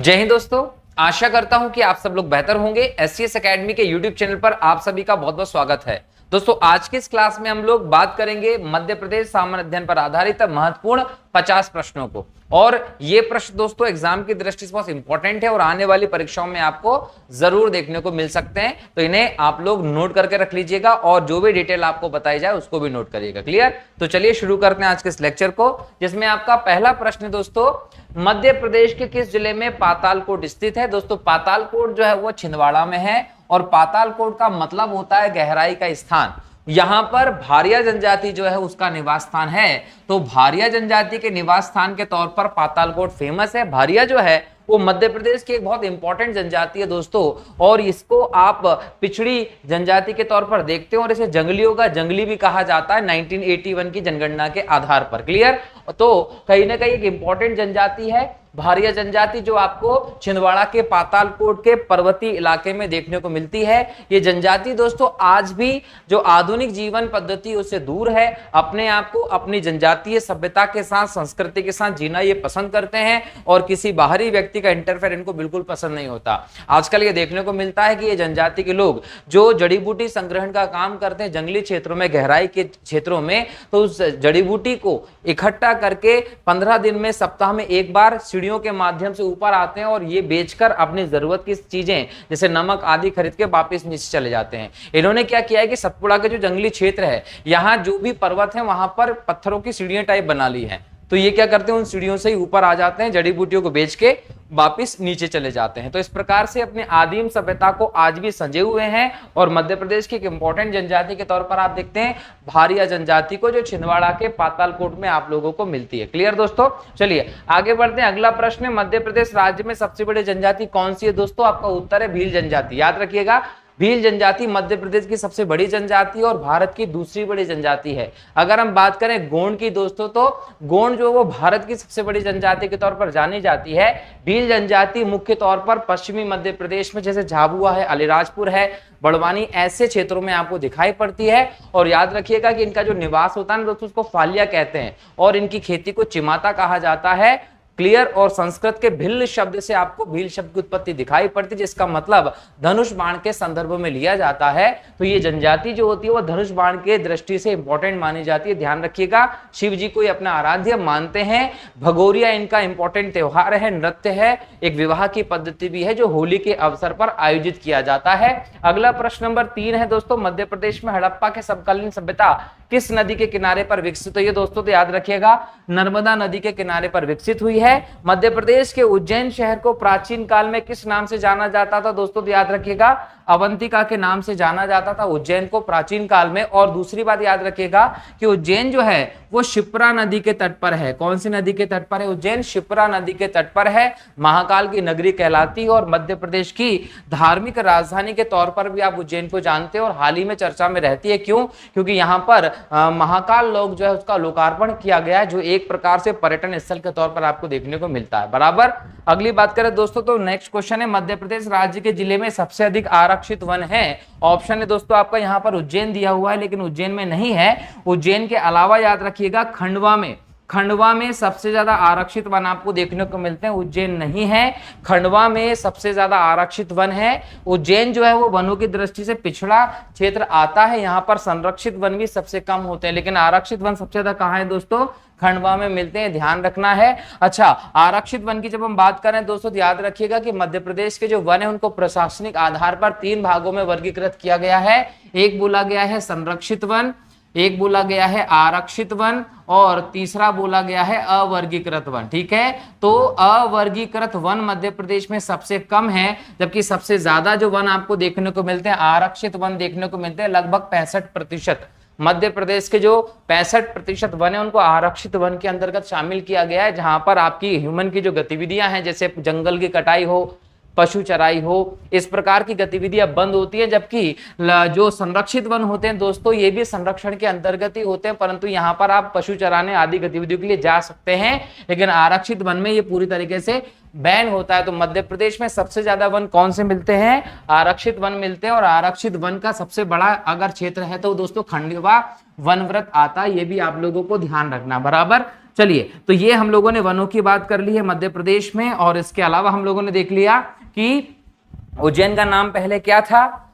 जय हिंद दोस्तों, आशा करता हूं कि आप सब लोग बेहतर होंगे। एससीएस एकेडमी के यूट्यूब चैनल पर आप सभी का बहुत बहुत स्वागत है। दोस्तों आज की इस क्लास में हम लोग बात करेंगे मध्य प्रदेश सामान्य अध्ययन पर आधारित महत्वपूर्ण 50 प्रश्नों को। और ये प्रश्न दोस्तों एग्जाम की दृष्टि से बहुत इंपॉर्टेंट है और आने वाली परीक्षाओं में आपको जरूर देखने को मिल सकते हैं, तो इन्हें आप लोग नोट करके रख लीजिएगा और जो भी डिटेल आपको बताई जाए उसको भी नोट करिएगा। क्लियर? तो चलिए शुरू करते हैं आज के इस लेक्चर को, जिसमें आपका पहला प्रश्न दोस्तों, मध्य प्रदेश के किस जिले में पातालकोट स्थित है? दोस्तों पातालकोट जो है वो छिंदवाड़ा में है और पातालकोट का मतलब होता है गहराई का स्थान। यहां पर भारिया जनजाति जो है उसका निवास स्थान है, तो भारिया जनजाति के निवास स्थान के तौर पर पातालकोट फेमस है। भारिया जो है वो मध्य प्रदेश की एक बहुत इंपॉर्टेंट जनजाति है दोस्तों, और इसको आप पिछड़ी जनजाति के तौर पर देखते हो और इसे जंगलियों का जंगली भी कहा जाता है 1981 की जनगणना के आधार पर। क्लियर? तो कहीं ना कहीं एक इंपॉर्टेंट जनजाति है भारिया जनजाति, जो आपको छिंदवाड़ा के पातालकोट के पर्वतीय इलाके में देखने को मिलती है। ये जनजाति दोस्तों आज भी जो आधुनिक जीवन पद्धति उससे दूर है, अपने आप को अपनी जनजातीय सभ्यता के साथ संस्कृति के साथ जीना ये पसंद करते हैं और किसी बाहरी व्यक्ति का इंटरफेयर इनको बिल्कुल पसंद नहीं होता। आजकल ये देखने को मिलता है कि ये जनजाति के लोग जो जड़ी बूटी संग्रहण का काम करते हैं जंगली क्षेत्रों में, गहराई के क्षेत्रों में, तो उस जड़ी बूटी को इकट्ठा करके 15 दिन में सप्ताह में एक बार के माध्यम से ऊपर आते हैं और ये बेचकर अपनी जरूरत की चीजें जैसे नमक आदि खरीद के वापस नीचे चले जाते हैं। इन्होंने क्या किया है कि सतपुड़ा के जो जंगली क्षेत्र है, यहाँ जो भी पर्वत है वहां पर पत्थरों की सीढ़ियां टाइप बना ली है, तो ये क्या करते हैं उन सीढ़ियों से ही ऊपर आ जाते हैं, जड़ी बूटियों को बेच के वापिस नीचे चले जाते हैं। तो इस प्रकार से अपने आदिम सभ्यता को आज भी सजे हुए हैं और मध्य प्रदेश की एक इंपॉर्टेंट जनजाति के तौर पर आप देखते हैं भारिया जनजाति को, जो छिंदवाड़ा के पातालकोट में आप लोगों को मिलती है। क्लियर दोस्तों? चलिए आगे बढ़ते हैं। अगला प्रश्न, मध्य प्रदेश राज्य में सबसे बड़ी जनजाति कौन सी है? दोस्तों आपका उत्तर है भील जनजाति। याद रखिएगा, भील जनजाति मध्य प्रदेश की सबसे बड़ी जनजाति और भारत की दूसरी बड़ी जनजाति है। अगर हम बात करें गोंड की दोस्तों, तो गोंड जो वो भारत की सबसे बड़ी जनजाति के तौर पर जानी जाती है। भील जनजाति मुख्य तौर पर पश्चिमी मध्य प्रदेश में जैसे झाबुआ है, अलीराजपुर है, बड़वानी, ऐसे क्षेत्रों में आपको दिखाई पड़ती है। और याद रखिएगा कि इनका जो निवास होता है ना दोस्तों, उसको फालिया कहते हैं और इनकी खेती को चिमाता कहा जाता है। क्लियर? और संस्कृत के भिल शब्द से आपको भील शब्द की उत्पत्ति दिखाई पड़ती है, जिसका मतलब धनुष बाण के संदर्भ में लिया जाता है। तो ये जनजाति जो होती है वो धनुष बाण के दृष्टि से इंपॉर्टेंट मानी जाती है। ध्यान रखिएगा, शिव जी को ये अपना आराध्य मानते हैं। भगोरिया इनका इंपॉर्टेंट त्योहार है, नृत्य है, एक विवाह की पद्धति भी है जो होली के अवसर पर आयोजित किया जाता है। अगला प्रश्न नंबर 3 है दोस्तों, मध्य प्रदेश में हड़प्पा के समकालीन सभ्यता किस नदी के किनारे पर विकसित हुई है? दोस्तों तो याद रखिएगा नर्मदा नदी के किनारे पर विकसित हुई है। मध्य प्रदेश के उज्जैन शहर को प्राचीन काल में किस नाम से जाना जाता था? दोस्तों तो याद रखिएगा अवंतिका के नाम से जाना जाता था उज्जैन को प्राचीन काल में। और दूसरी बात याद रखिएगा कि उज्जैन जो है वो शिप्रा नदी के तट पर है। कौन सी नदी के तट पर है? उज्जैन शिप्रा नदी के तट पर है। महाकाल की नगरी कहलाती है और मध्य प्रदेश की धार्मिक राजधानी के तौर पर भी आप उज्जैन को जानते हैं और हाल ही में चर्चा में रहती है। क्यों? क्योंकि यहाँ पर महाकाल लोक जो है उसका लोकार्पण किया गया है, जो एक प्रकार से पर्यटन स्थल के तौर पर आपको देखने को मिलता है। बराबर? अगली बात करें दोस्तों, तो नेक्स्ट क्वेश्चन है, मध्य प्रदेश राज्य के जिले में सबसे अधिक आरक्षित वन है? ऑप्शन है दोस्तों आपका यहाँ पर उज्जैन दिया हुआ है, लेकिन उज्जैन में नहीं है। उज्जैन के अलावा याद रखिएगा खंडवा में सबसे ज्यादा आरक्षित वन आपको देखने को मिलते हैं। उज्जैन नहीं है, खंडवा में सबसे ज्यादा आरक्षित वन है। उज्जैन जो है वो वनों की दृष्टि से पिछड़ा क्षेत्र आता है, यहाँ पर संरक्षित वन भी सबसे कम होते हैं, लेकिन आरक्षित वन सबसे ज्यादा कहाँ है दोस्तों? खंडवा में मिलते हैं, ध्यान रखना है। अच्छा, आरक्षित वन की जब हम बात करें दोस्तों तो याद रखिएगा कि मध्य प्रदेश के जो वन है उनको प्रशासनिक आधार पर 3 भागों में वर्गीकृत किया गया है। एक बोला गया है संरक्षित वन, एक बोला गया है आरक्षित वन और तीसरा बोला गया है अवर्गीकृत वन। ठीक है, तो अवर्गीकृत वन मध्य प्रदेश में सबसे कम है, जबकि सबसे ज्यादा जो वन आपको देखने को मिलते हैं आरक्षित वन देखने को मिलते हैं, लगभग 65%। मध्य प्रदेश के जो 65% वन है उनको आरक्षित वन के अंतर्गत शामिल किया गया है, जहां पर आपकी ह्यूमन की जो गतिविधियां हैं जैसे जंगल की कटाई हो, पशु चराई हो, इस प्रकार की गतिविधियां बंद होती है। जबकि जो संरक्षित वन होते हैं दोस्तों ये भी संरक्षण के अंतर्गत ही होते हैं, परंतु यहाँ पर आप पशु चराने आदि गतिविधियों के लिए जा सकते हैं, लेकिन आरक्षित वन में ये पूरी तरीके से बैन होता है। तो मध्य प्रदेश में सबसे ज्यादा वन कौन से मिलते हैं? आरक्षित वन मिलते हैं। और आरक्षित वन का सबसे बड़ा अगर क्षेत्र है तो दोस्तों खंडवा वनव्रत आता है, ये भी आप लोगों को ध्यान रखना। बराबर? चलिए, तो ये हम लोगों ने वनों की बात कर ली है मध्य प्रदेश में, और इसके अलावा हम लोगों ने देख लिया कि उज्जैन का नाम पहले क्या था,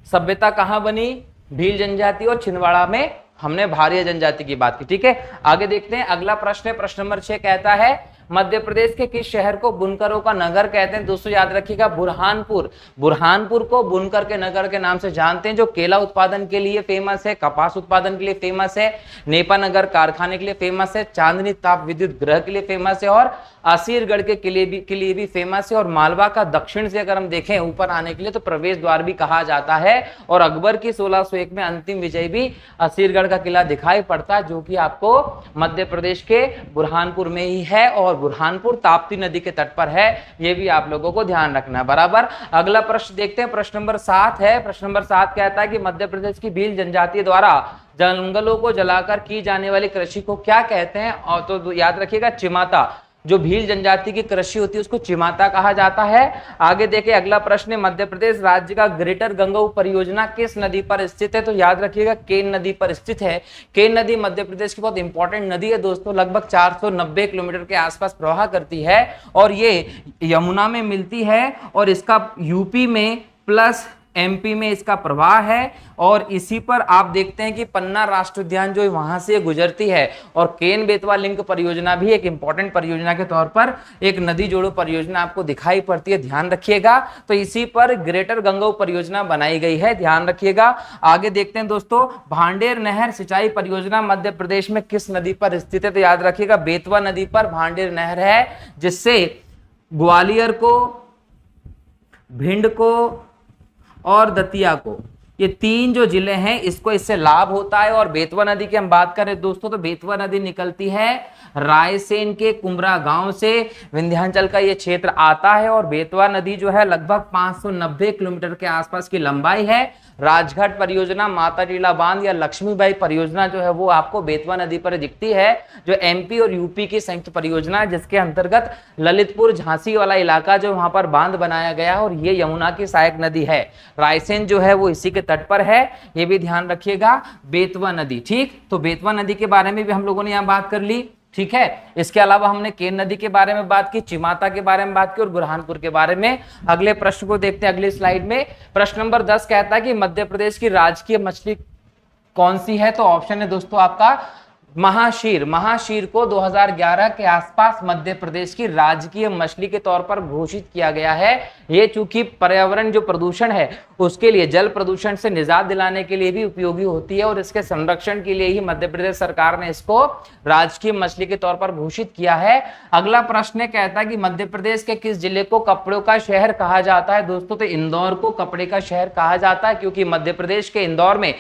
सभ्यता कहां बनी, भील जनजाति और छिंदवाड़ा में हमने भारिया जनजाति की बात की। ठीक है, आगे देखते हैं। अगला प्रश्न है, प्रश्न नंबर 6 कहता है मध्य प्रदेश के किस शहर को बुनकरों का नगर कहते हैं। दोस्तों याद रखिएगा, बुरहानपुर। बुरहानपुर को बुनकर के नगर के नाम से जानते हैं, जो केला उत्पादन के लिए फेमस है, कपास उत्पादन के लिए फेमस है, नेपा नगर कारखाने के लिए फेमस है, चांदनी ताप विद्युत ग्रह के लिए फेमस है, और असीरगढ़ के किले भी फेमस है, और मालवा का दक्षिण से अगर हम देखें ऊपर आने के लिए तो प्रवेश द्वार भी कहा जाता है। और अकबर की 1601 में अंतिम विजय भी असीरगढ़ का किला दिखाई पड़ता है, जो कि आपको मध्य प्रदेश के बुरहानपुर में ही है, और बुरहानपुर ताप्ती नदी के तट पर है। ये भी आप लोगों को ध्यान रखना है, बराबर। अगला प्रश्न देखते हैं, प्रश्न नंबर 7 है। प्रश्न नंबर 7 कहता है कि मध्य प्रदेश की भील जनजाति द्वारा जंगलों को जलाकर की जाने वाली कृषि को क्या कहते हैं। और तो याद रखिएगा, चिमाता। जो भील जनजाति की कृषि होती है उसको चिमाता कहा जाता है। आगे देखिए, अगला प्रश्न है, मध्य प्रदेश राज्य का ग्रेटर गंगा परियोजना किस नदी पर स्थित है। तो याद रखिएगा, केन नदी पर स्थित है। केन नदी मध्य प्रदेश की बहुत इंपॉर्टेंट नदी है दोस्तों, लगभग 490 किलोमीटर के आसपास प्रवाह करती है, और ये यमुना में मिलती है, और इसका यूपी में प्लस एमपी में इसका प्रवाह है। और इसी पर आप देखते हैं कि पन्ना राष्ट्रीय उद्यान जो वहां से गुजरती है, और केन बेतवा लिंक परियोजना भी एक इंपॉर्टेंट परियोजना के तौर पर एक नदी जोड़ो परियोजना आपको दिखाई पड़ती है, ध्यान रखिएगा। तो इसी पर ग्रेटर गंगा परियोजना बनाई गई है, ध्यान रखिएगा। आगे देखते हैं दोस्तों, भांडेर नहर सिंचाई परियोजना मध्य प्रदेश में किस नदी पर स्थित है। तो याद रखिएगा, बेतवा नदी पर भांडेर नहर है, जिससे ग्वालियर को, भिंड को और दतिया को, ये 3 जो जिले हैं, इसको इससे लाभ होता है। और बेतवा नदी की हम बात करें दोस्तों, तो बेतवा नदी निकलती है रायसेन के कुमरा गांव से, विंध्याचल का ये क्षेत्र आता है, और बेतवा नदी जो है लगभग 590 किलोमीटर के आसपास की लंबाई है। राजघाट परियोजना, माता टीला बांध या लक्ष्मीबाई परियोजना जो है वो आपको बेतवा नदी पर दिखती है, जो एमपी और यूपी की संयुक्त परियोजना है, जिसके अंतर्गत ललितपुर झांसी वाला इलाका जो वहां पर बांध बनाया गया है, और ये यमुना की सहायक नदी है। रायसेन जो है वो इसी के तट पर है, ये भी ध्यान रखिएगा, बेतवा नदी। ठीक, तो बेतवा नदी के बारे में भी हम लोगों ने यहाँ बात कर ली। ठीक है, इसके अलावा हमने केन नदी के बारे में बात की, चिमाता के बारे में बात की, और बुरहानपुर के बारे में। अगले प्रश्न को देखते हैं अगली स्लाइड में। प्रश्न नंबर 10 कहता है कि मध्य प्रदेश की राजकीय मछली कौन सी है। तो ऑप्शन है दोस्तों आपका महाशीर। महाशीर को 2011 के आसपास मध्य प्रदेश की राजकीय मछली के तौर पर घोषित किया गया है। ये चूंकि पर्यावरण जो प्रदूषण है उसके लिए, जल प्रदूषण से निजात दिलाने के लिए भी उपयोगी होती है, और इसके संरक्षण के लिए ही मध्य प्रदेश सरकार ने इसको राजकीय मछली के तौर पर घोषित किया है। अगला प्रश्न कहता है कि मध्य प्रदेश के किस जिले को कपड़ों का शहर कहा जाता है। दोस्तों, तो इंदौर को कपड़े का शहर कहा जाता है, क्योंकि मध्य प्रदेश के इंदौर में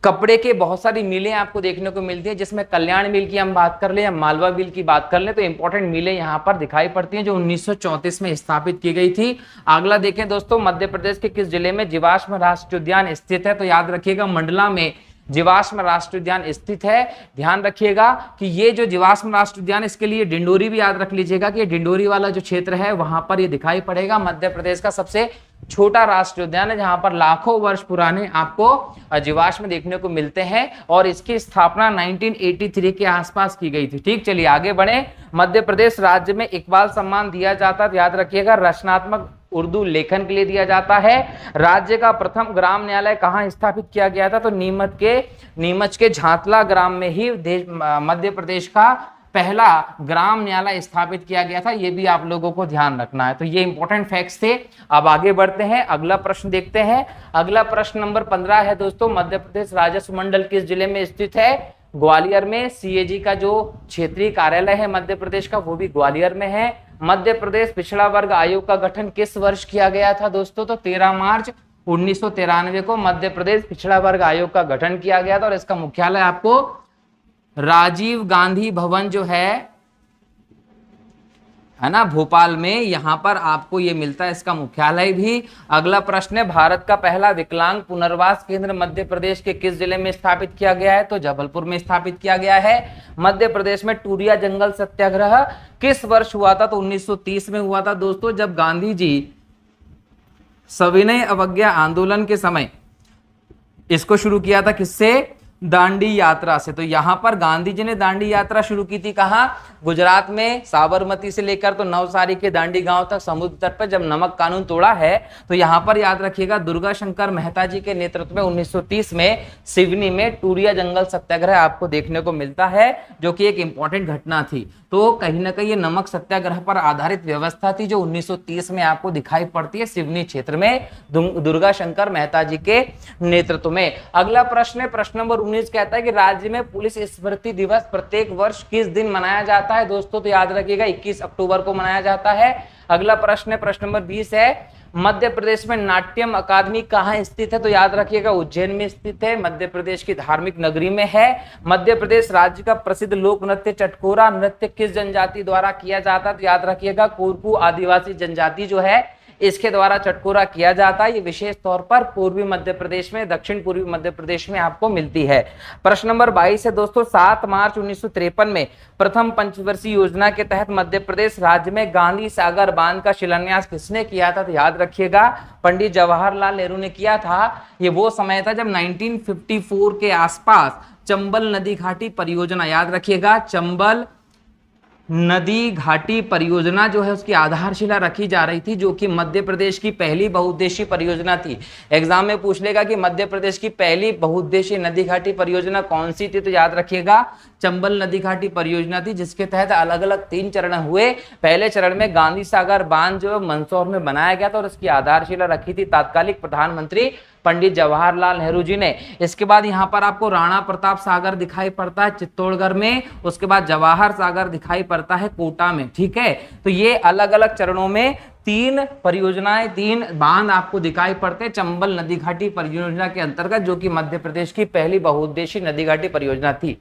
कपड़े के बहुत सारी मिलें आपको देखने को मिलती है, जिसमें कल्याण मिल की हम बात कर ले या मालवा मिल की बात कर ले, तो इंपॉर्टेंट मिलें यहां पर दिखाई पड़ती हैं, जो 1934 में स्थापित की गई थी। अगला देखें दोस्तों, मध्य प्रदेश के किस जिले में जीवाश्म राष्ट्रीय उद्यान स्थित है। तो याद रखिएगा, मंडला में जीवाश्म राष्ट्रीय उद्यान स्थित है। ध्यान रखिएगा कि ये जो जीवाश्म राष्ट्रीय उद्यान, इसके लिए डिंडोरी भी याद रख लीजिएगा कि डिंडोरी वाला जो क्षेत्र है वहां पर ये दिखाई पड़ेगा। मध्य प्रदेश का सबसे छोटा राष्ट्रीय उद्यान है, जहां पर लाखों वर्ष पुराने आपको जीवाश्म देखने को मिलते हैं, और इसकी स्थापना 1983 के आसपास की गई थी। ठीक, चलिए आगे बढ़े। मध्य प्रदेश राज्य में इकबाल सम्मान दिया जाता है, याद रखिएगा रचनात्मक उर्दू लेखन के लिए दिया जाता है। राज्य का प्रथम ग्राम न्यायालय कहाँ स्थापित किया गया था। तो नीमच के झांतला ग्राम में ही मध्य प्रदेश का पहला ग्राम न्यायालय स्थापित किया गया था। ये भी आप लोगों को ध्यान रखना है। तो ये इंपॉर्टेंट फैक्ट्स थे। अब आगे बढ़ते हैं, अगला प्रश्न देखते हैं। अगला प्रश्न नंबर 15 है दोस्तों, मध्य प्रदेश राजस्व मंडल किस जिले में स्थित है। ग्वालियर में। सीएजी का जो क्षेत्रीय कार्यालय है मध्य प्रदेश का, वो भी ग्वालियर में है। मध्य प्रदेश पिछड़ा वर्ग आयोग का गठन किस वर्ष किया गया था दोस्तों। तो 13 मार्च 1993 को मध्य प्रदेश पिछड़ा वर्ग आयोग का गठन किया गया था, और इसका मुख्यालय आपको राजीव गांधी भवन जो है ना, भोपाल में, यहां पर आपको ये मिलता है, इसका मुख्यालय भी। अगला प्रश्न है, भारत का पहला विकलांग पुनर्वास केंद्र मध्य प्रदेश के किस जिले में स्थापित किया गया है। तो जबलपुर में स्थापित किया गया है। मध्य प्रदेश में टूरिया जंगल सत्याग्रह किस वर्ष हुआ था। तो 1930 में हुआ था दोस्तों, जब गांधी जी सविनय अवज्ञा आंदोलन के समय इसको शुरू किया था। किससे? दांडी यात्रा से। तो यहां पर गांधी जी ने दांडी यात्रा शुरू की थी कहां? गुजरात में, साबरमती से लेकर तो नवसारी के दांडी गांव तक समुद्र तट पर जब नमक कानून तोड़ा है। तो यहां पर याद रखिएगा दुर्गा शंकर मेहता जी के नेतृत्व में 1930 में सिवनी में टूरिया जंगल सत्याग्रह आपको देखने को मिलता है, जो कि एक इंपॉर्टेंट घटना थी। तो कहीं ना कहीं ये नमक सत्याग्रह पर आधारित व्यवस्था थी जो 1930 में आपको दिखाई पड़ती है सिवनी क्षेत्र में दुर्गा शंकर मेहता जी के नेतृत्व में। अगला प्रश्न है, प्रश्न नंबर 19 कहता है कि राज्य में पुलिस स्मृति दिवस प्रत्येक वर्ष किस दिन मनाया जाता है? दोस्तों तो याद रखिएगा 21 अक्टूबर को मनाया जाता है। अगला प्रश्न है, प्रश्न नंबर 20 है, मध्य प्रदेश में नाट्यम अकादमी कहां स्थित है? तो याद रखिएगा उज्जैन में स्थित है, मध्य प्रदेश की धार्मिक नगरी में है। मध्य प्रदेश राज्य का प्रसिद्ध लोक नृत्य चटकोरा नृत्य किस जनजाति द्वारा किया जाता है? तो याद रखिएगा कोरकू आदिवासी जनजाति जो है इसके द्वारा चटकोरा किया जाता है। ये विशेष तौर पर पूर्वी मध्य प्रदेश में, दक्षिण पूर्वी मध्य प्रदेश में आपको मिलती है। प्रश्न नंबर 22 है दोस्तों, 7 मार्च 1953 में प्रथम पंचवर्षीय योजना के तहत मध्य प्रदेश राज्य में गांधी सागर बांध का शिलान्यास किसने किया था? तो याद रखिएगा पंडित जवाहरलाल नेहरू ने किया था। ये वो समय था जब 1954 के आसपास चंबल नदी घाटी परियोजना, याद रखिएगा चंबल नदी घाटी परियोजना जो है उसकी आधारशिला रखी जा रही थी, जो कि मध्य प्रदेश की पहली बहुउद्देशीय परियोजना थी। एग्जाम में पूछ लेगा कि मध्य प्रदेश की पहली बहुउद्देशीय नदी घाटी परियोजना कौन सी थी? तो याद रखिएगा चंबल नदी घाटी परियोजना थी, जिसके तहत अलग अलग 3 चरण हुए। पहले चरण में गांधी सागर बांध जो मंदसौर में बनाया गया था और इसकी आधारशिला रखी थी तत्कालिक प्रधानमंत्री पंडित जवाहरलाल नेहरू जी ने। इसके बाद यहाँ पर आपको राणा प्रताप सागर दिखाई पड़ता है चित्तौड़गढ़ में, उसके बाद जवाहर सागर दिखाई पड़ता है कोटा में। ठीक है, तो ये अलग अलग चरणों में 3 परियोजनाएं, 3 बांध आपको दिखाई पड़ते हैं चंबल नदी घाटी परियोजना के अंतर्गत, जो कि मध्य प्रदेश की पहली बहुउद्देशीय नदी घाटी परियोजना थी।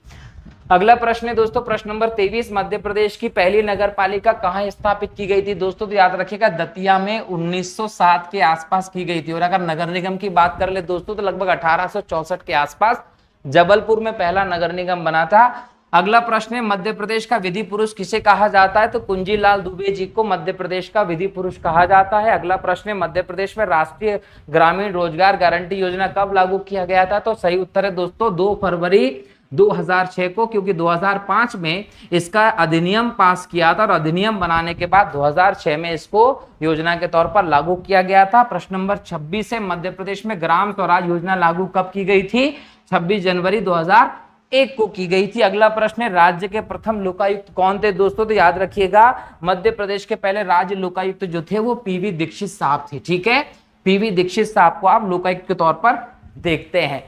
अगला प्रश्न है दोस्तों, प्रश्न नंबर 23, मध्य प्रदेश की पहली नगर पालिका कहां स्थापित की गई थी? दोस्तों तो याद रखिएगा दतिया में 1907 के आसपास की गई थी। और अगर नगर निगम की बात कर ले दोस्तों तो लगभग 1864 के आसपास जबलपुर में पहला नगर निगम बना था। अगला प्रश्न है, मध्य प्रदेश का विधि पुरुष किसे कहा जाता है? तो कुंजीलाल दुबे जी को मध्य प्रदेश का विधि पुरुष कहा जाता है। अगला प्रश्न है, मध्य प्रदेश में राष्ट्रीय ग्रामीण रोजगार गारंटी योजना कब लागू किया गया था? तो सही उत्तर है दोस्तों 2 फरवरी 2006 को, क्योंकि 2005 में इसका अधिनियम पास किया था और अधिनियम बनाने के बाद 2006 में इसको योजना के तौर पर लागू किया गया था। प्रश्न नंबर 26 है, मध्य प्रदेश में ग्राम स्वराज योजना लागू कब की गई थी? 26 जनवरी 2001 को की गई थी। अगला प्रश्न है, राज्य के प्रथम लोकायुक्त कौन थे? दोस्तों तो याद रखिएगा मध्य प्रदेश के पहले राज्य लोकायुक्त जो थे वो पीवी दीक्षित साहब थे। ठीक है, पीवी दीक्षित साहब को आप लोकायुक्त के तौर पर देखते हैं।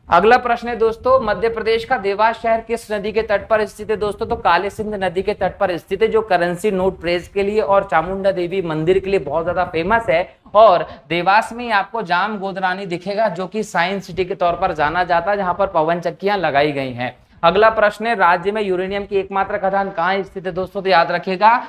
अगला प्रश्न है दोस्तों, मध्य प्रदेश का देवास शहर किस नदी के तट पर स्थित है? दोस्तों तो काली सिंध नदी के तट पर स्थित है, जो करेंसी नोट प्रेस के लिए और चामुंडा देवी मंदिर के लिए बहुत ज्यादा फेमस है। और देवास में आपको जाम गोदरानी दिखेगा, जो कि साइंस सिटी के तौर पर जाना जाता है, जहां पर पवन चक्कियां लगाई गई हैं। अगला प्रश्न है, राज्य में यूरेनियम की एकमात्र खदान कहां स्थित है? दोस्तों तो याद रखिएगा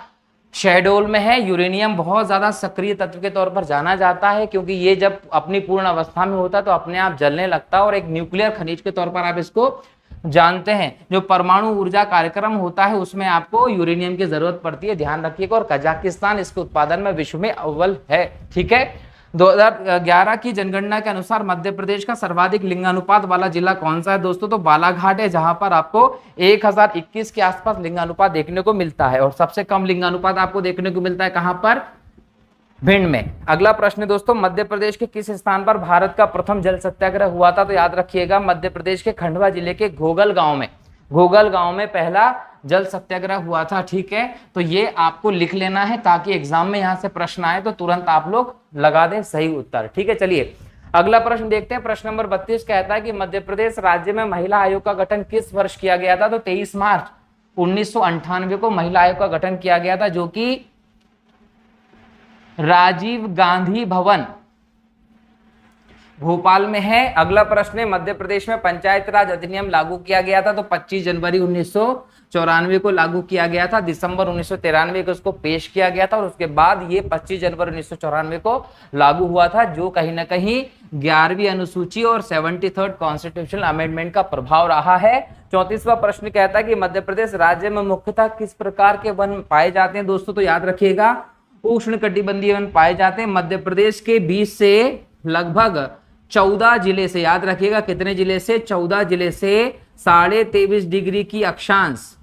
शहडोल में है। यूरेनियम बहुत ज्यादा सक्रिय तत्व के तौर पर जाना जाता है, क्योंकि ये जब अपनी पूर्ण अवस्था में होता है तो अपने आप जलने लगता है और एक न्यूक्लियर खनिज के तौर पर आप इसको जानते हैं। जो परमाणु ऊर्जा कार्यक्रम होता है उसमें आपको यूरेनियम की जरूरत पड़ती है, ध्यान रखिएगा। और कजाकिस्तान इसके उत्पादन में विश्व में अव्वल है। ठीक है, 2011 की जनगणना के अनुसार मध्य प्रदेश का सर्वाधिक लिंगानुपात वाला जिला कौन सा है? दोस्तों तो बालाघाट है, जहां पर आपको 1021 के आसपास लिंगानुपात देखने को मिलता है। और सबसे कम लिंगानुपात आपको देखने को मिलता है कहां पर? भिंड में। अगला प्रश्न है दोस्तों, मध्य प्रदेश के किस स्थान पर भारत का प्रथम जल सत्याग्रह हुआ था? तो याद रखिएगा मध्य प्रदेश के खंडवा जिले के घोगल गांव में पहला जल सत्याग्रह हुआ था। ठीक है, तो ये आपको लिख लेना है ताकि एग्जाम में यहां से प्रश्न आए तो तुरंत आप लोग लगा दें सही उत्तर। ठीक है, चलिए अगला प्रश्न देखते हैं। प्रश्न नंबर 32 कहता है कि मध्य प्रदेश राज्य में महिला आयोग का गठन किस वर्ष किया गया था? तो 23 मार्च 1998 को महिला आयोग का गठन किया गया था, जो कि राजीव गांधी भवन भोपाल में है। अगला प्रश्न है, मध्य प्रदेश में पंचायत राज अधिनियम लागू किया गया था? तो 25 जनवरी 1994 को लागू किया गया था। दिसंबर 1993 को उसको पेश किया गया था और उसके बाद ये 25 जनवरी 1994 को लागू हुआ था, जो कहीं ना कहीं 11वीं अनुसूची और 73rd कॉन्स्टिट्यूशनल अमेंडमेंट का प्रभाव रहा है। 34वां प्रश्न कहता है कि मध्य प्रदेश राज्य में मुख्यतः किस प्रकार के वन पाए जाते हैं? दोस्तों तो याद रखिएगा उष्णकटिबंधीय वन पाए जाते हैं। मध्य प्रदेश के 20 से लगभग 14 जिले से, याद रखिएगा कितने जिले से, 14 जिले से 23.5 डिग्री की अक्षांश,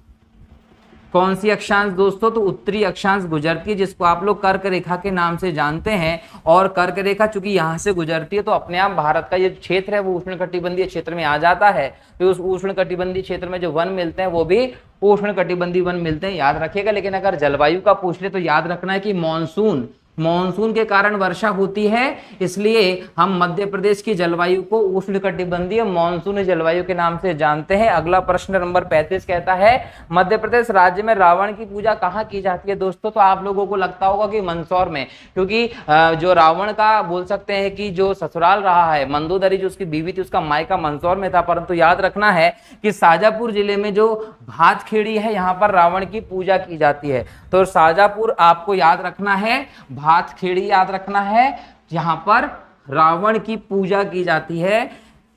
कौन सी अक्षांश दोस्तों, तो उत्तरी अक्षांश गुजरती है, जिसको आप लोग कर्क रेखा के नाम से जानते हैं। और कर्क रेखा चूंकि यहां से गुजरती है तो अपने आप भारत का ये क्षेत्र है वो उष्णकटिबंधीय क्षेत्र में आ जाता है। तो उस उष्णकटिबंधीय क्षेत्र में जो वन मिलते हैं वो भी उष्णकटिबंधीय वन मिलते हैं, याद रखिएगा। लेकिन अगर जलवायु का पूछ ले तो याद रखना है कि मॉनसून के कारण वर्षा होती है, इसलिए हम मध्य प्रदेश की जलवायु को उष्णकटिबंधीय मॉनसून जलवायु के नाम से जानते हैं। अगला प्रश्न नंबर 35 कहता है मध्य प्रदेश राज्य में रावण की पूजा कहाँ की जाती है दोस्तों, तो आप लोगों को लगता होगा कि मंदसौर में, क्योंकि जो रावण का बोल सकते हैं कि जो ससुराल रहा है, मंदोदरी जो उसकी बीवी थी उसका मायका मंदसौर में था, परंतु याद रखना है कि शाजापुर जिले में जो भातखेड़ी है यहाँ पर रावण की पूजा की जाती है। तो शाजापुर आपको याद रखना है, भातखेड़ी याद रखना है, यहां पर रावण की पूजा की जाती है।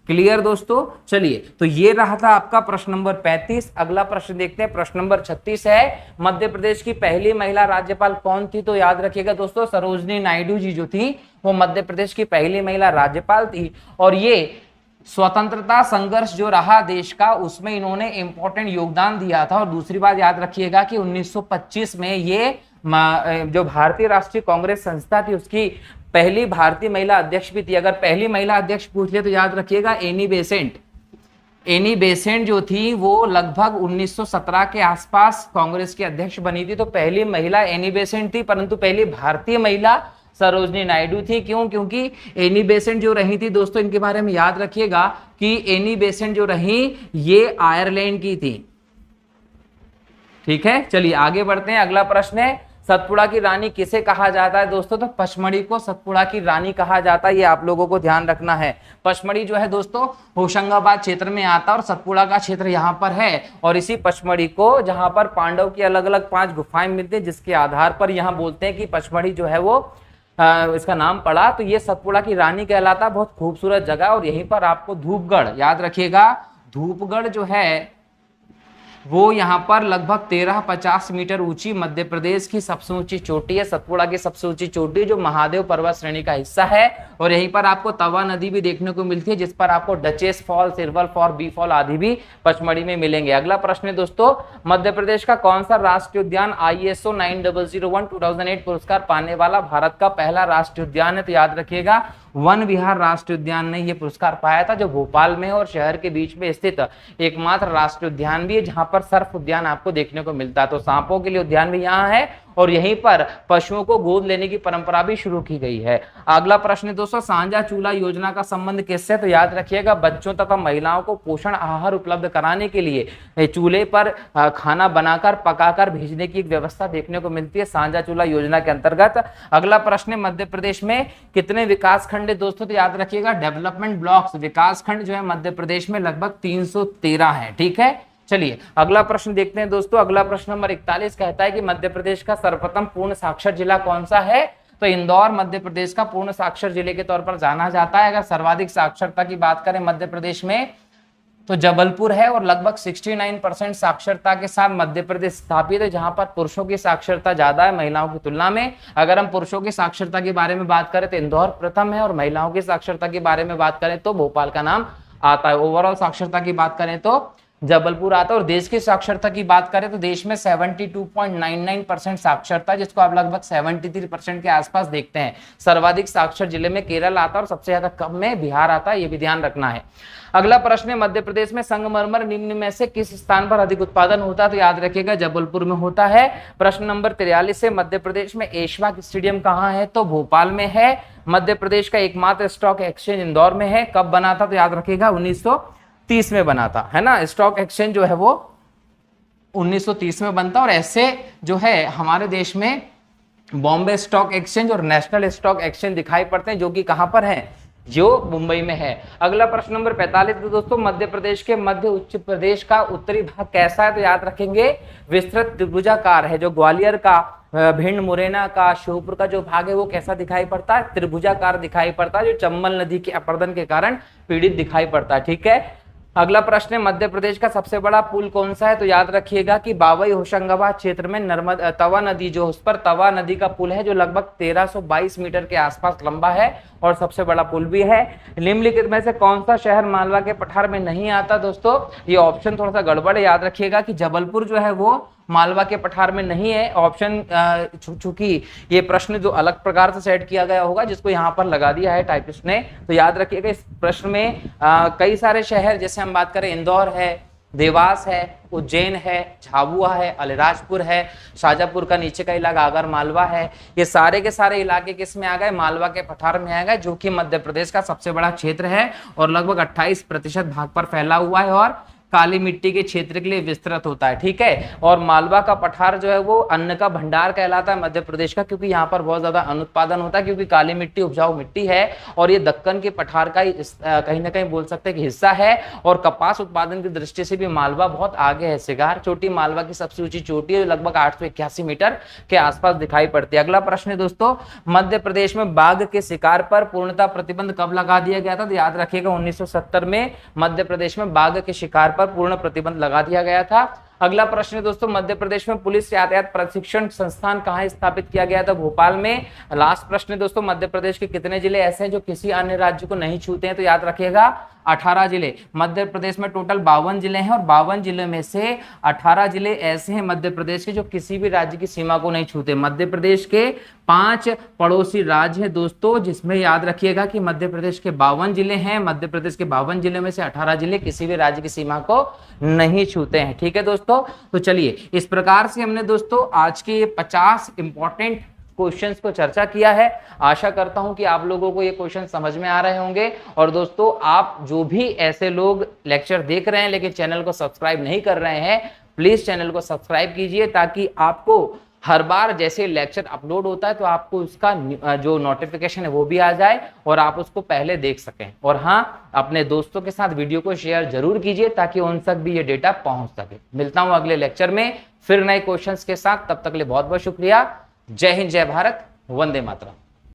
क्लियर दोस्तों, चलिए तो ये रहा था आपका प्रश्न नंबर 35। अगला प्रश्न देखते हैं, प्रश्न नंबर 36 है मध्य प्रदेश की पहली महिला राज्यपाल कौन थी, तो याद रखिएगा दोस्तों सरोजनी नायडू जी जो थी वो मध्य प्रदेश की पहली महिला राज्यपाल थी। और ये स्वतंत्रता संघर्ष जो रहा देश का उसमें इन्होंने इंपॉर्टेंट योगदान दिया था। और दूसरी बात याद रखिएगा कि 1925 में ये जो भारतीय राष्ट्रीय कांग्रेस संस्था थी उसकी पहली भारतीय महिला अध्यक्ष भी थी। अगर पहली महिला अध्यक्ष पूछ ले तो याद रखिएगा एनी बेसेंट जो थी वो लगभग 1917 के आसपास कांग्रेस की अध्यक्ष बनी थी। तो पहली महिला एनी बेसेंट थी, परंतु पहली भारतीय महिला सरोजनी नायडू थी। क्यों? क्योंकि एनी बेसेंट जो रही थी दोस्तों, इनके बारे में याद रखिएगा कि एनी बेसेंट जो रही ये आयरलैंड की थी। ठीक है, चलिए आगे बढ़ते हैं। अगला प्रश्न है सतपुड़ा की रानी किसे कहा जाता है दोस्तों, तो पचमढ़ी को सतपुड़ा की रानी कहा जाता है, ये आप लोगों को ध्यान रखना है। पचमढ़ी जो है दोस्तों होशंगाबाद क्षेत्र में आता है और सतपुड़ा का क्षेत्र यहाँ पर है। और इसी पचमढ़ी को जहां पर पांडव की अलग अलग 5 गुफाएं मिलती है जिसके आधार पर यहाँ बोलते हैं कि पचमढ़ी जो है वो इसका नाम पड़ा, तो ये सतपुड़ा की रानी कहलाता है। बहुत खूबसूरत जगह। और यहीं पर आपको धूपगढ़ याद रखिएगा, धूपगढ़ जो है वो यहाँ पर लगभग 1350 मीटर ऊंची मध्य प्रदेश की सबसे ऊंची चोटी है। सतपुड़ा की सबसे ऊंची चोटी जो महादेव पर्वत श्रेणी का हिस्सा है। और यहीं पर आपको तवा नदी भी देखने को मिलती है जिस पर आपको Duchess fall, silver fall, bee fall आदि भी पचमढ़ी में मिलेंगे। अगला प्रश्न है दोस्तों मध्य प्रदेश का कौन सा राष्ट्रीय उद्यान ISO 9001 2008 पुरस्कार पाने वाला भारत का पहला राष्ट्रीय उद्यान है, तो याद रखिएगा वन विहार राष्ट्रीय उद्यान ने यह पुरस्कार पाया था, जो भोपाल में और शहर के बीच में स्थित एकमात्र राष्ट्रीय उद्यान भी है जहां पर सर्फ उद्यान आपको देखने को मिलता है। तो सांपों के लिए उद्यान भी यहाँ है और यहीं पर पशुओं को गोद लेने की परंपरा भी शुरू की गई है। अगला प्रश्न है दोस्तों सांझा चूल्हा योजना का संबंध किससे, तो याद रखिएगा बच्चों तथा महिलाओं को पोषण आहार उपलब्ध कराने के लिए चूल्हे पर खाना बनाकर पकाकर भेजने की एक व्यवस्था देखने को मिलती है सांझा चूल्हा योजना के अंतर्गत। अगला प्रश्न है मध्य प्रदेश में कितने विकास खंड है दोस्तों, तो याद रखिएगा डेवलपमेंट ब्लॉक्स विकास खंड जो है मध्य प्रदेश में लगभग 313 है। ठीक है, चलिए अगला प्रश्न देखते हैं दोस्तों। अगला प्रश्न नंबर 41 कहता है कि मध्य प्रदेश का सर्वप्रथम पूर्ण साक्षर जिला कौन सा है, तो इंदौर मध्य प्रदेश का पूर्ण साक्षर जिले के तौर पर जाना जाता है। अगर सर्वाधिक साक्षरता की बात करें मध्य प्रदेश में तो जबलपुर है और लगभग 69% साक्षरता के साथ मध्य प्रदेश स्थापित है, जहां पर पुरुषों की साक्षरता ज्यादा है महिलाओं की तुलना में। अगर हम पुरुषों की साक्षरता के बारे में बात करें तो इंदौर प्रथम है और महिलाओं की साक्षरता के बारे में बात करें तो भोपाल का नाम आता है। ओवरऑल साक्षरता की बात करें तो जबलपुर आता है। और देश की साक्षरता की बात करें तो देश में 72.99% साक्षरता, जिसको आप लगभग 73% के आसपास देखते हैं। सर्वाधिक साक्षर जिले में केरल आता है और सबसे ज्यादा कम में बिहार आता है, ये भी ध्यान रखना है। अगला प्रश्न है मध्य प्रदेश में संगमरमर निम्न में से किस स्थान पर अधिक उत्पादन होता है, तो याद रखिएगा जबलपुर में होता है। प्रश्न नंबर 43 है मध्य प्रदेश में ऐशबाग स्टेडियम कहाँ है, तो भोपाल में है। मध्य प्रदेश का एकमात्र स्टॉक एक्सचेंज इंदौर में है। कब बना था, तो याद रखिएगा 1930 में बना था, है ना। स्टॉक एक्सचेंज जो है वो 1930 में बनता। और ऐसे जो है हमारे देश में बॉम्बे स्टॉक एक्सचेंज और नेशनल स्टॉक एक्सचेंज दिखाई पड़ते हैं, जो कि कहां पर है, जो मुंबई में है। अगला प्रश्न नंबर 45 तो दोस्तों मध्य प्रदेश के मध्य उच्च प्रदेश का उत्तरी भाग कैसा है, तो याद रखेंगे विस्तृत त्रिभुजाकार है। जो ग्वालियर का, भिंड, मुरैना का, श्योपुर का जो भाग है वो कैसा दिखाई पड़ता है, त्रिभुजाकार दिखाई पड़ता है, जो चंबल नदी के अपरदन के कारण पीड़ित दिखाई पड़ता है। ठीक है, अगला प्रश्न है, मध्य प्रदेश का सबसे बड़ा पुल कौन सा है? तो याद रखिएगा कि बावई होशंगाबाद क्षेत्र में नर्मदा तवा नदी, जो उस पर तवा नदी का पुल है, जो लगभग 1322 मीटर के आसपास लंबा है और सबसे बड़ा पुल भी है। निम्नलिखित में से कौन सा शहर मालवा के पठार में नहीं आता? दोस्तों ये ऑप्शन थोड़ा सा गड़बड़ है, याद रखिएगा कि जबलपुर जो है वो मालवा के पठार में नहीं है। ऑप्शन चूंकि ये प्रश्न जो अलग प्रकार से सेट किया गया होगा, जिसको यहाँ पर लगा दिया है टाइपिस्ट ने, तो याद रखिएगा इस प्रश्न में कई सारे शहर, जैसे हम बात करें इंदौर है, देवास है, उज्जैन है, झाबुआ है, अलीराजपुर है, शाजापुर का नीचे का इलाका आगर मालवा है, ये सारे के सारे इलाके किस में आ गए? मालवा के पठार में आ गए, जो कि मध्य प्रदेश का सबसे बड़ा क्षेत्र है और लगभग 28% भाग पर फैला हुआ है और काली मिट्टी के क्षेत्र के लिए विस्तृत होता है। ठीक है, और मालवा का पठार जो है वो अन्न का भंडार कहलाता है मध्य प्रदेश का, क्योंकि यहाँ पर बहुत ज्यादा अन्न उत्पादन होता है, क्योंकि काली मिट्टी उपजाऊ मिट्टी है और ये दक्कन के पठार का कहीं ना कहीं बोल सकते हैं कि हिस्सा है। और कपास उत्पादन की दृष्टि से भी मालवा बहुत आगे है। सिगार चोटी मालवा की सबसे ऊंची चोटी है, लगभग 881 मीटर के आसपास दिखाई पड़ती है। अगला प्रश्न है दोस्तों, मध्य प्रदेश में बाघ के शिकार पर पूर्णतः प्रतिबंध कब लगा दिया गया था? तो याद रखिएगा 1970 में मध्य प्रदेश में बाघ के शिकार पर पूर्ण प्रतिबंध लगा दिया गया था। अगला प्रश्न है दोस्तों, मध्य प्रदेश में पुलिस यातायात प्रशिक्षण संस्थान कहां स्थापित किया गया था? भोपाल में। लास्ट प्रश्न है दोस्तों, मध्य प्रदेश के कितने जिले ऐसे हैं जो किसी अन्य राज्य को नहीं छूते हैं? तो याद रखिएगा 18 जिले। मध्य प्रदेश में टोटल 52 जिले हैं और 52 जिलों में से 18 जिले ऐसे हैं मध्य प्रदेश के जो किसी भी राज्य की सीमा को नहीं छूते। मध्य प्रदेश के 5 पड़ोसी राज्य हैं दोस्तों, जिसमें याद रखिएगा कि मध्य प्रदेश के 52 जिले हैं। मध्य प्रदेश के 52 जिले में से 18 जिले किसी भी राज्य की सीमा को नहीं छूते हैं। ठीक है दोस्तों, तो चलिए इस प्रकार से हमने दोस्तों आज के 50 इंपॉर्टेंट क्वेश्चंस को चर्चा किया है। आशा करता हूं कि आप लोगों को ये क्वेश्चन समझ में आ रहे होंगे। और दोस्तों आप जो भी ऐसे लोग लेक्चर देख रहे हैं लेकिन चैनल को सब्सक्राइब नहीं कर रहे हैं, प्लीज चैनल को सब्सक्राइब कीजिए, ताकि आपको हर बार जैसे लेक्चर अपलोड होता है तो आपको उसका जो नोटिफिकेशन है वो भी आ जाए और आप उसको पहले देख सकें। और हाँ, अपने दोस्तों के साथ वीडियो को शेयर जरूर कीजिए ताकि उन तक भी ये डेटा पहुंच सके। मिलता हूं अगले लेक्चर में फिर नए क्वेश्चंस के साथ, तब तक के लिए बहुत बहुत शुक्रिया। जय हिंद, जय भारत, वंदे मातरम।